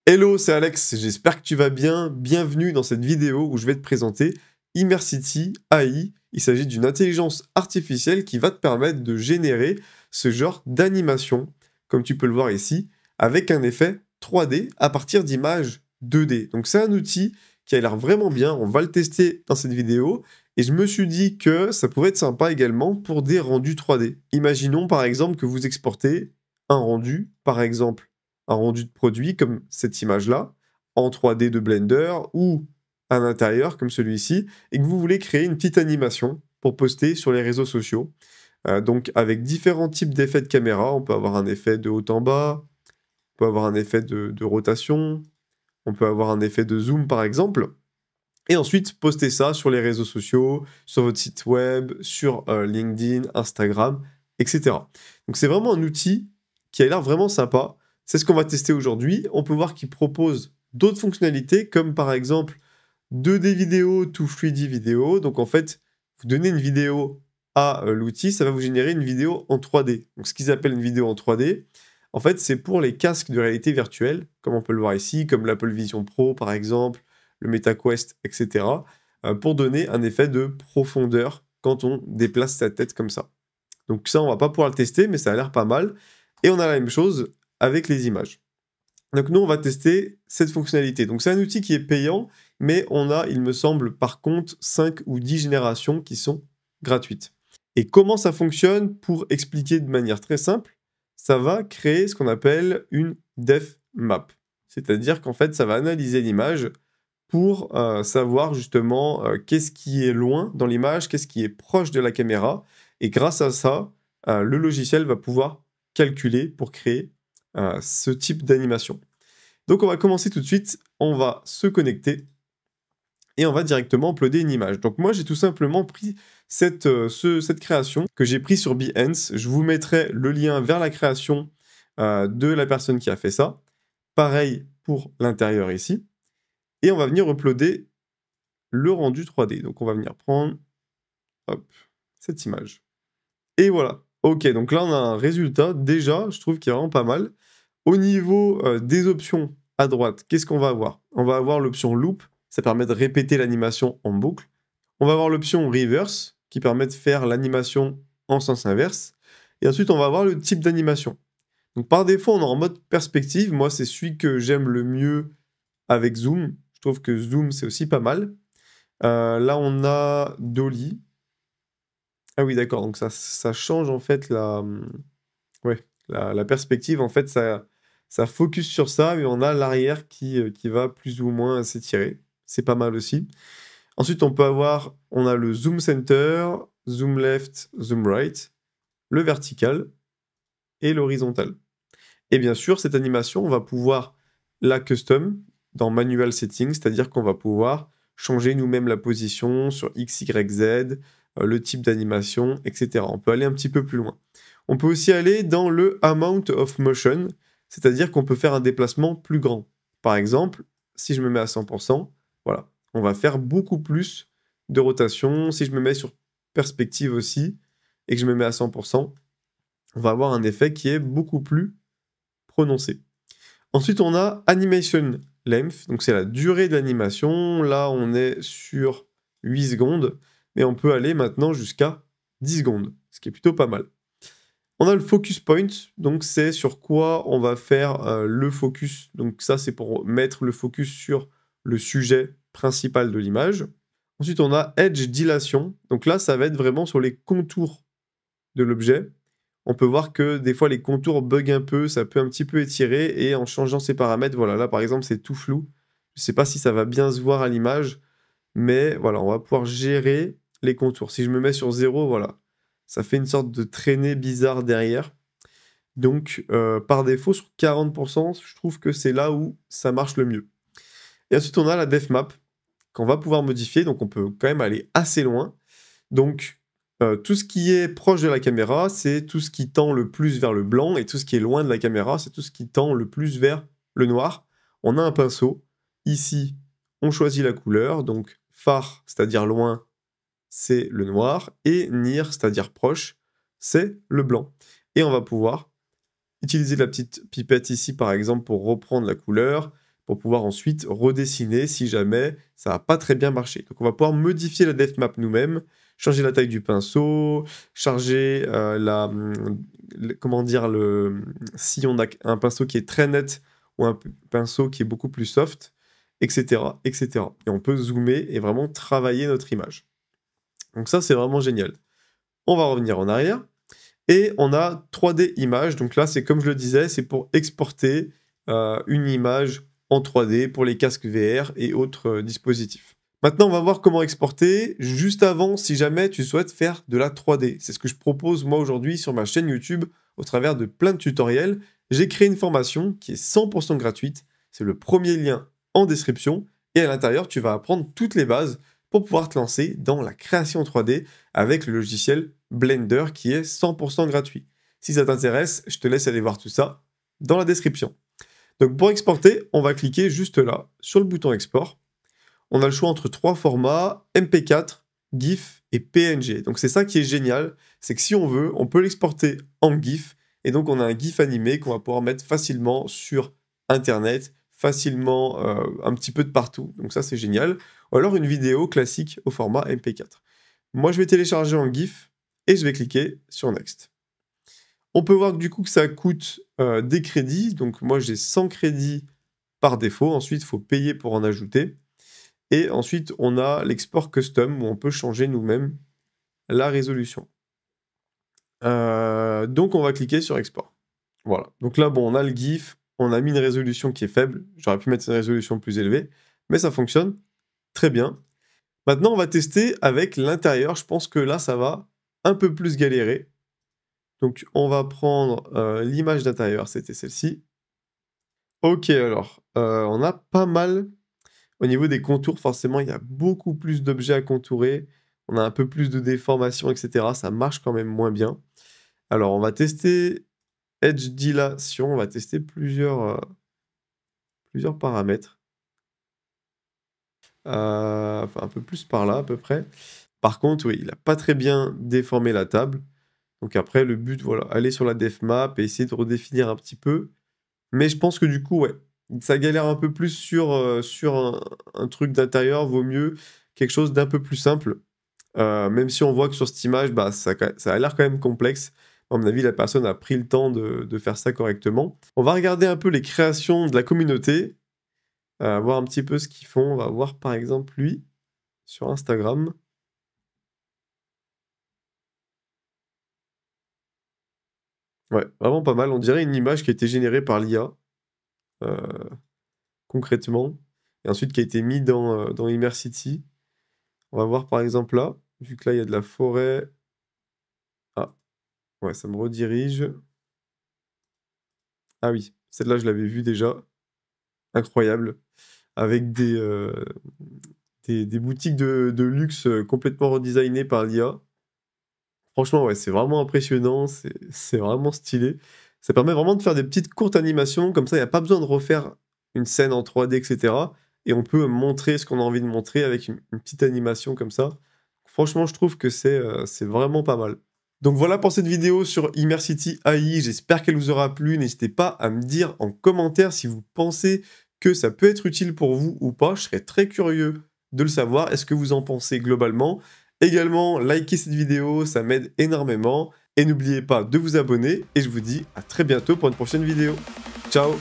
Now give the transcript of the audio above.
Hello, c'est Alex, j'espère que tu vas bien. Bienvenue dans cette vidéo où je vais te présenter Immersity AI. Il s'agit d'une intelligence artificielle qui va te permettre de générer ce genre d'animation, comme tu peux le voir ici, avec un effet 3D à partir d'images 2D. Donc c'est un outil qui a l'air vraiment bien, on va le tester dans cette vidéo, et je me suis dit que ça pouvait être sympa également pour des rendus 3D. Imaginons par exemple que vous exportez un rendu, par exemple un rendu de produit comme cette image-là, en 3D de Blender ou à l'intérieur comme celui-ci, et que vous voulez créer une petite animation pour poster sur les réseaux sociaux. Donc avec différents types d'effets de caméra, on peut avoir un effet de haut en bas, on peut avoir un effet de rotation, on peut avoir un effet de zoom par exemple, et ensuite poster ça sur les réseaux sociaux, sur votre site web, sur LinkedIn, Instagram, etc. Donc c'est vraiment un outil qui a l'air vraiment sympa. C'est ce qu'on va tester aujourd'hui. On peut voir qu'il propose d'autres fonctionnalités, comme par exemple 2D vidéo to 3D vidéo. Donc en fait, vous donnez une vidéo à l'outil, ça va vous générer une vidéo en 3D. Donc ce qu'ils appellent une vidéo en 3D, en fait, c'est pour les casques de réalité virtuelle, comme on peut le voir ici, comme l'Apple Vision Pro par exemple, le MetaQuest, etc., pour donner un effet de profondeur quand on déplace sa tête comme ça. Donc ça, on va pas pouvoir le tester, mais ça a l'air pas mal. Et on a la même chose avec les images. Donc nous, on va tester cette fonctionnalité. Donc c'est un outil qui est payant, mais on a, il me semble, par contre, 5 ou 10 générations qui sont gratuites. Et comment ça fonctionne, pour expliquer de manière très simple, ça va créer ce qu'on appelle une depth map. C'est-à-dire qu'en fait, ça va analyser l'image pour savoir justement qu'est-ce qui est loin dans l'image, qu'est-ce qui est proche de la caméra. Et grâce à ça, le logiciel va pouvoir calculer pour créer ce type d'animation. Donc on va commencer tout de suite, on va se connecter et on va directement uploader une image. Donc moi j'ai tout simplement pris cette création que j'ai pris sur Behance. Je vous mettrai le lien vers la création de la personne qui a fait ça. Pareil pour l'intérieur ici. Et on va venir uploader le rendu 3D. Donc on va venir prendre hop, cette image. Et voilà. Ok, donc là on a un résultat, déjà, je trouve qu'il est vraiment pas mal. Au niveau des options à droite, qu'est-ce qu'on va avoir? On va avoir l'option loop, ça permet de répéter l'animation en boucle. On va avoir l'option reverse, qui permet de faire l'animation en sens inverse. Et ensuite, on va avoir le type d'animation. Donc par défaut, on est en mode perspective. Moi, c'est celui que j'aime le mieux avec zoom. Je trouve que zoom, c'est aussi pas mal. Là, on a dolly. Ah oui, d'accord, donc ça change en fait ouais, la perspective. En fait, ça focus sur ça, mais on a l'arrière qui va plus ou moins s'étirer. C'est pas mal aussi. Ensuite, on a le zoom center, zoom left, zoom right, le vertical et l'horizontal. Et bien sûr, cette animation, on va pouvoir la custom dans manual settings, c'est-à-dire qu'on va pouvoir changer nous-mêmes la position sur X, Y, Z, le type d'animation, etc. On peut aller un petit peu plus loin. On peut aussi aller dans le amount of motion, c'est-à-dire qu'on peut faire un déplacement plus grand. Par exemple, si je me mets à 100%, voilà, on va faire beaucoup plus de rotation. Si je me mets sur perspective aussi et que je me mets à 100%, on va avoir un effet qui est beaucoup plus prononcé. Ensuite, on a animation length, donc c'est la durée de l'animation. Là, on est sur 8 secondes, mais on peut aller maintenant jusqu'à 10 secondes, ce qui est plutôt pas mal. On a le focus point, donc c'est sur quoi on va faire le focus. Donc ça, c'est pour mettre le focus sur le sujet principal de l'image. Ensuite, on a edge dilation, donc là, ça va être vraiment sur les contours de l'objet. On peut voir que des fois les contours bug un peu, ça peut un petit peu étirer, et en changeant ces paramètres, voilà, là par exemple c'est tout flou. Je ne sais pas si ça va bien se voir à l'image, mais voilà, on va pouvoir gérer les contours. Si je me mets sur 0, voilà, ça fait une sorte de traînée bizarre derrière. Donc par défaut, sur 40%, je trouve que c'est là où ça marche le mieux. Et ensuite on a la depth map qu'on va pouvoir modifier, donc on peut quand même aller assez loin. Donc tout ce qui est proche de la caméra, c'est tout ce qui tend le plus vers le blanc, et tout ce qui est loin de la caméra, c'est tout ce qui tend le plus vers le noir. On a un pinceau. Ici, on choisit la couleur. Donc far, c'est-à-dire loin, c'est le noir. Et near, c'est-à-dire proche, c'est le blanc. Et on va pouvoir utiliser la petite pipette ici, par exemple, pour reprendre la couleur, pour pouvoir ensuite redessiner si jamais ça n'a pas très bien marché. Donc on va pouvoir modifier la depth map nous-mêmes, changer la taille du pinceau, charger comment dire, si on a un pinceau qui est très net ou un pinceau qui est beaucoup plus soft, etc., etc. Et on peut zoomer et vraiment travailler notre image. Donc ça, c'est vraiment génial. On va revenir en arrière. Et on a 3D image. Donc là, c'est comme je le disais, c'est pour exporter une image en 3D pour les casques VR et autres dispositifs. Maintenant, on va voir comment exporter. Juste avant, si jamais tu souhaites faire de la 3D. C'est ce que je propose moi aujourd'hui sur ma chaîne YouTube au travers de plein de tutoriels. J'ai créé une formation qui est 100% gratuite. C'est le premier lien en description. Et à l'intérieur, tu vas apprendre toutes les bases pour pouvoir te lancer dans la création 3D avec le logiciel Blender qui est 100% gratuit. Si ça t'intéresse, je te laisse aller voir tout ça dans la description. Donc pour exporter, on va cliquer juste là sur le bouton export. On a le choix entre 3 formats, MP4, GIF et PNG. Donc c'est ça qui est génial, c'est que si on veut, on peut l'exporter en GIF et donc on a un GIF animé qu'on va pouvoir mettre facilement sur Internet, facilement un petit peu de partout. Donc ça c'est génial. Ou alors une vidéo classique au format MP4. Moi je vais télécharger en GIF et je vais cliquer sur Next. On peut voir que du coup que ça coûte des crédits. Donc moi j'ai 100 crédits par défaut. Ensuite il faut payer pour en ajouter. Et ensuite on a l'export custom où on peut changer nous-mêmes la résolution. Donc on va cliquer sur export. Voilà. Donc là bon on a le GIF. On a mis une résolution qui est faible. J'aurais pu mettre une résolution plus élevée. Mais ça fonctionne très bien. Maintenant, on va tester avec l'intérieur. Je pense que là, ça va un peu plus galérer. Donc, on va prendre l'image d'intérieur. C'était celle-ci. Ok, alors, on a pas mal. Au niveau des contours, forcément, il y a beaucoup plus d'objets à contourer. On a un peu plus de déformation, etc. Ça marche quand même moins bien. Alors, on va tester Edge Dilation. On va tester plusieurs paramètres. Enfin, un peu plus par là, à peu près. Par contre, oui, il n'a pas très bien déformé la table. Donc après, le but, voilà, aller sur la def map et essayer de redéfinir un petit peu. Mais je pense que du coup, ouais, ça galère un peu plus sur un truc d'intérieur. Vaut mieux quelque chose d'un peu plus simple. Même si on voit que sur cette image, bah, ça a l'air quand même complexe. À mon avis, la personne a pris le temps de faire ça correctement. On va regarder un peu les créations de la communauté. Voir un petit peu ce qu'ils font. On va voir par exemple lui sur Instagram. Ouais, vraiment pas mal. On dirait une image qui a été générée par l'IA, concrètement, et ensuite qui a été mise dans Immersity. On va voir par exemple là, vu que là il y a de la forêt. Ah, ouais, ça me redirige. Ah oui, celle-là je l'avais vue déjà. Incroyable. Avec des boutiques de luxe complètement redesignées par l'IA. Franchement, ouais, c'est vraiment impressionnant, c'est vraiment stylé. Ça permet vraiment de faire des petites courtes animations, comme ça, il n'y a pas besoin de refaire une scène en 3D, etc. Et on peut montrer ce qu'on a envie de montrer avec une petite animation comme ça. Franchement, je trouve que c'est vraiment pas mal. Donc voilà pour cette vidéo sur Immersity AI, j'espère qu'elle vous aura plu. N'hésitez pas à me dire en commentaire si vous pensez que ça peut être utile pour vous ou pas. Je serais très curieux de le savoir. Est-ce que vous en pensez globalement ? Également, likez cette vidéo, ça m'aide énormément. Et n'oubliez pas de vous abonner. Et je vous dis à très bientôt pour une prochaine vidéo. Ciao!